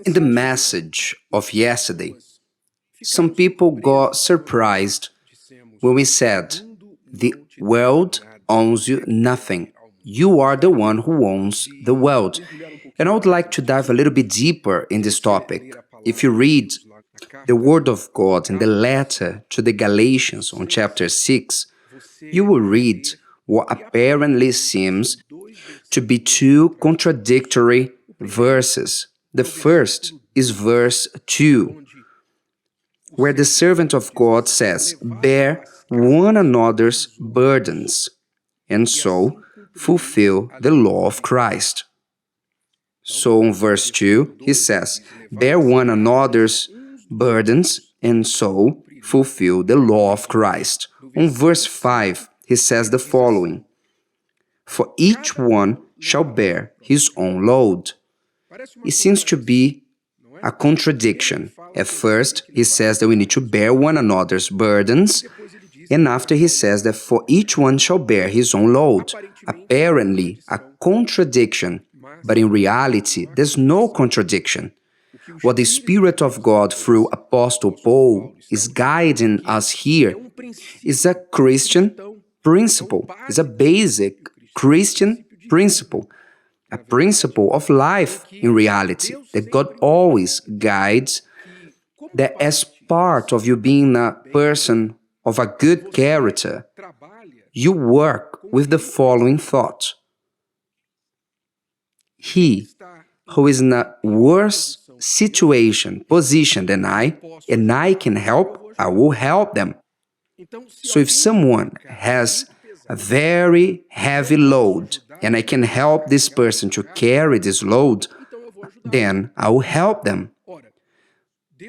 In the message of yesterday, some people got surprised when we said, "The world owns you nothing. You are the one who owns the world." And I would like to dive a little bit deeper in this topic. If you read the Word of God in the letter to the Galatians on chapter 6, you will read what apparently seems to be two contradictory verses. The first is verse 2, where the servant of God says, "Bear one another's burdens, and so fulfill the law of Christ." So in verse 2, he says, "Bear one another's burdens, and so fulfill the law of Christ." On verse 5, he says the following, "For each one shall bear his own load." It seems to be a contradiction. At first, he says that we need to bear one another's burdens, and after he says that for each one shall bear his own load. Apparently, a contradiction, but in reality, there's no contradiction. What the Spirit of God through Apostle Paul is guiding us here is a Christian principle, is a basic Christian principle, a principle of life in reality, that God always guides, that as part of you being a person of a good character, you work with the following thought: he who is in a worse situation, position than I, and I can help, I will help them. So if someone has a very heavy load, and I can help this person to carry this load, then I will help them.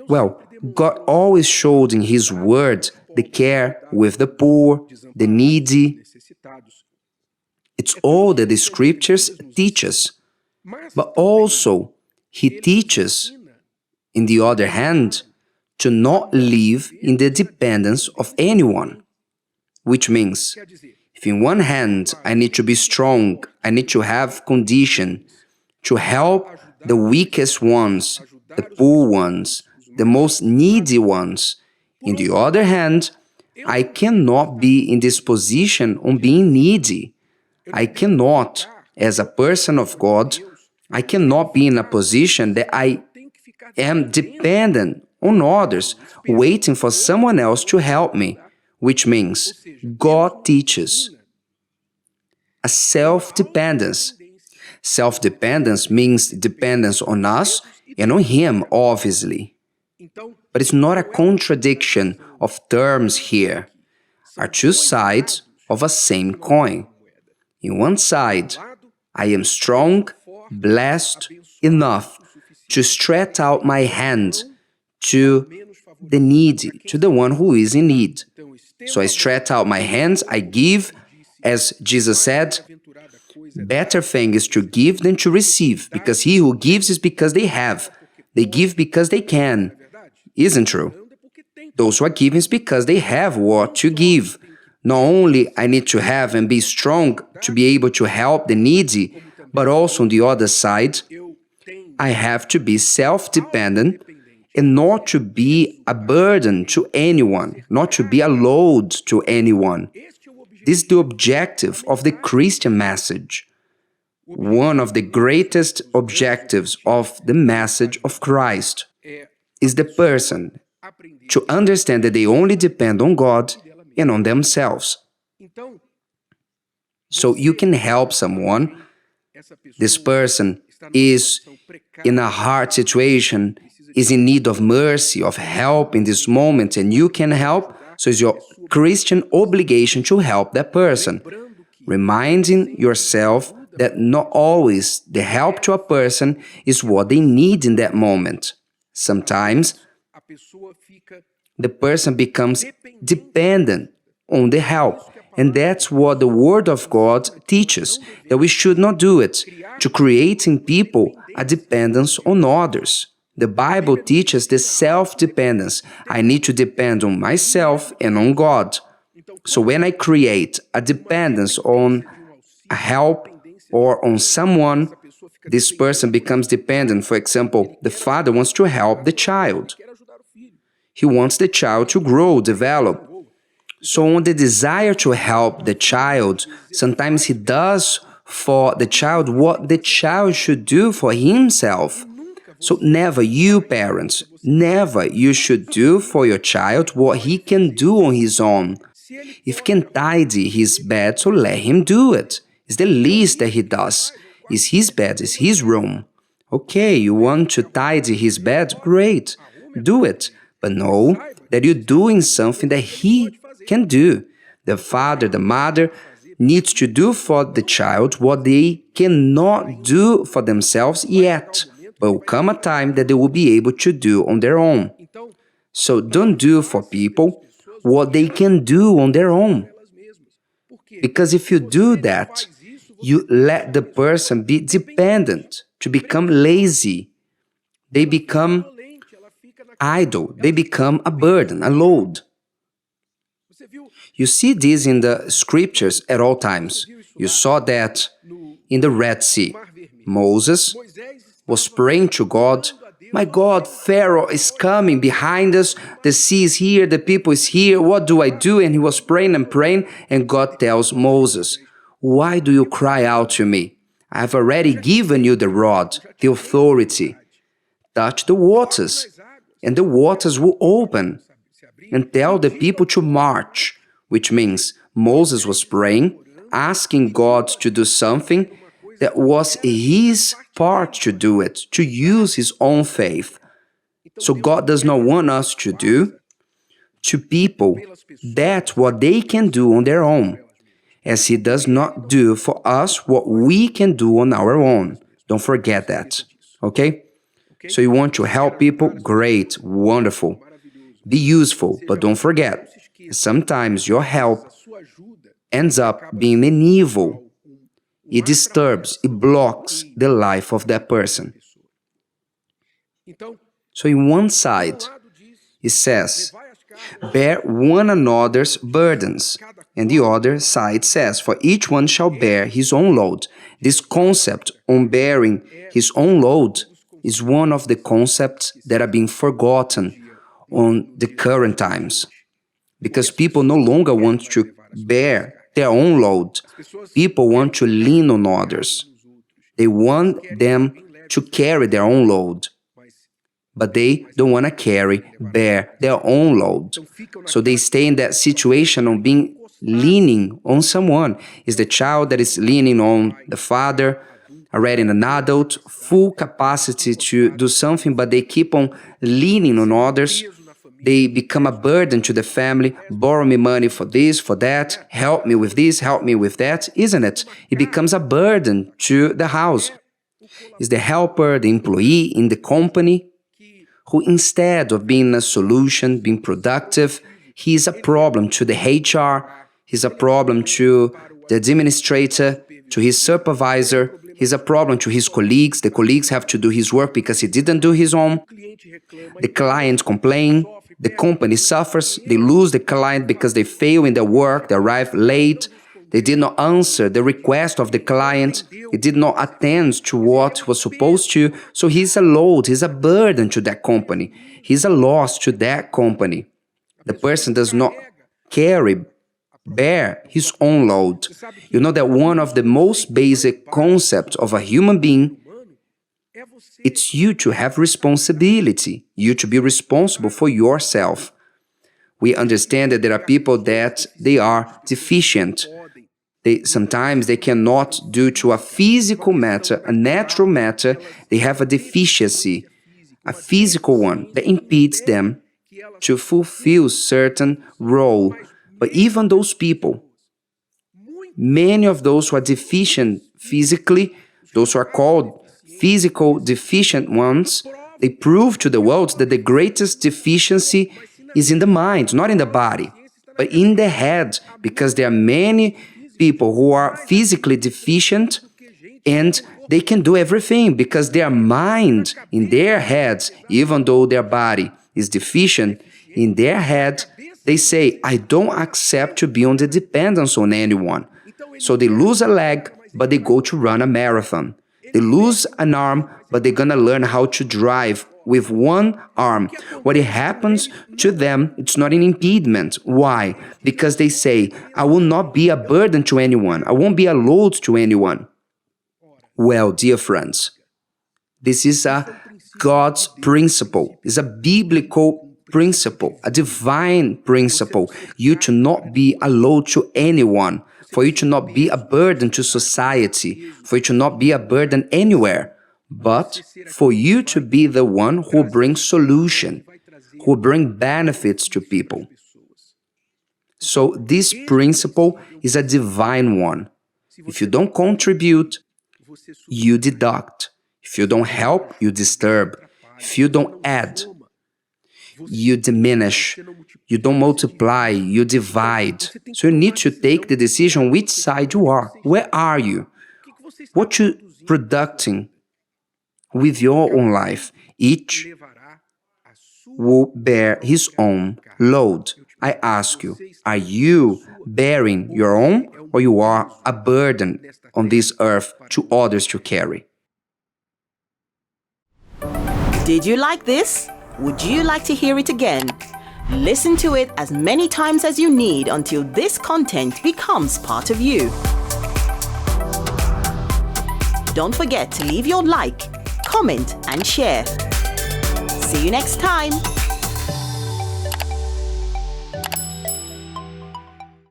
Well, God always showed in His Word the care with the poor, the needy. It's all that the Scriptures teach us. But also, He teaches, in the other hand, to not live in the dependence of anyone. Which means, if in one hand I need to be strong, I need to have condition to help the weakest ones, the poor ones, the most needy ones. In the other hand, I cannot be in this position on being needy. I cannot, as a person of God, I cannot be in a position that I am dependent on others, waiting for someone else to help me, which means God teaches a self-dependence. Self-dependence means dependence on us and on Him, obviously. But it's not a contradiction of terms here. Are two sides of a same coin. In one side, I am strong, blessed enough to stretch out my hand to the needy, to the one who is in need. So I stretch out my hands, I give, as Jesus said, better thing is to give than to receive, because he who gives is because they have. They give because they can. Isn't true? Those who are giving is because they have what to give. Not only I need to have and be strong to be able to help the needy, but also on the other side, I have to be self-dependent and not to be a burden to anyone, not to be a load to anyone. This is the objective of the Christian message. One of the greatest objectives of the message of Christ is the person to understand that they only depend on God and on themselves. So you can help someone. This person is in a hard situation, is in need of mercy, of help in this moment, and you can help. So it's your Christian obligation to help that person, reminding yourself that not always the help to a person is what they need in that moment. Sometimes the person becomes dependent on the help. And that's what the Word of God teaches, that we should not do it, to create in people a dependence on others. The Bible teaches the self-dependence. I need to depend on myself and on God. So when I create a dependence on a help or on someone, This person becomes dependent. For example, the father wants to help the child. He wants the child to grow, develop. So on the desire to help the child, sometimes he does for the child what the child should do for himself. So never, you parents, never you should do for your child what he can do on his own. If he can tidy his bed, so let him do it. It's the least that he does. It's his bed, it's his room. Okay, you want to tidy his bed? Great, do it. But know that you're doing something that he can do. The father, the mother needs to do for the child what they cannot do for themselves yet. But will come a time that they will be able to do on their own. So don't do for people what they can do on their own. Because if you do that, you let the person be dependent, to become lazy. They become idle. They become a burden, a load. You see this in the scriptures at all times. You saw that in the Red Sea. Moses was praying to God, "My God, Pharaoh is coming behind us, the sea is here, the people is here, what do I do?" And he was praying, and God tells Moses, "Why do you cry out to me? I have already given you the rod, the authority. Touch the waters, and the waters will open. And tell the people to march," which means Moses was praying, asking God to do something that was his part to do it, to use his own faith. So God does not want us to do to people that what they can do on their own, as he does not do for us what we can do on our own. Don't forget that, okay? So you want to help people? Great, wonderful. Be useful, but don't forget, sometimes your help ends up being an evil. It disturbs, it blocks the life of that person. So in one side, it says, bear one another's burdens. And the other side says, for each one shall bear his own load. This concept on bearing his own load is one of the concepts that are being forgotten on the current times. Because people no longer want to bear their own load. People want to lean on others. They want them to carry their own load. But they don't want to bear their own load. So they stay in that situation of being leaning on someone. Is the child that is leaning on the father, already an adult, full capacity to do something, but they keep on leaning on others. They become a burden to the family, borrow me money for this, for that, help me with this, help me with that, isn't it? It becomes a burden to the house. Is the helper, the employee in the company, who instead of being a solution, being productive, he is a problem to the HR, he's a problem to the administrator, to his supervisor, he's a problem to his colleagues. The colleagues have to do his work because he didn't do his own. The client complains, the company suffers, they lose the client because they fail in their work, they arrive late, they did not answer the request of the client, he did not attend to what was supposed to, so he's a load, he's a burden to that company, he's a loss to that company. The person does not bear his own load. You know that one of the most basic concepts of a human being, it's you to have responsibility, you to be responsible for yourself. We understand that there are people that they are deficient. Sometimes they cannot, due to a physical matter, a natural matter, they have a deficiency, a physical one that impedes them to fulfill certain role. But even those people, many of those who are deficient physically, those who are called physical deficient ones, they prove to the world that the greatest deficiency is in the mind, not in the body, but in the head, because there are many people who are physically deficient and they can do everything because their mind in their heads, even though their body is deficient, in their head, they say, I don't accept to be on the dependence on anyone. So they lose a leg, but they go to run a marathon. They lose an arm, but they're gonna learn how to drive with one arm. What it happens to them, it's not an impediment. Why? Because they say, I will not be a burden to anyone. I won't be a load to anyone. Well, dear friends, this is a God's principle. It's a biblical principle, a divine principle. You to not be a load to anyone, for you to not be a burden to society, for you to not be a burden anywhere, but for you to be the one who brings solution, who brings benefits to people. So this principle is a divine one. If you don't contribute, you deduct. If you don't help, you disturb. If you don't add, you diminish. You don't multiply, you divide. So you need to take the decision which side you are. Where are you? What you producing with your own life? Each will bear his own load. I ask you, are you bearing your own, or you are a burden on this earth to others to carry? Did you like this? Would you like to hear it again? Listen to it as many times as you need until this content becomes part of you. Don't forget to leave your like, comment, and share. See you next time.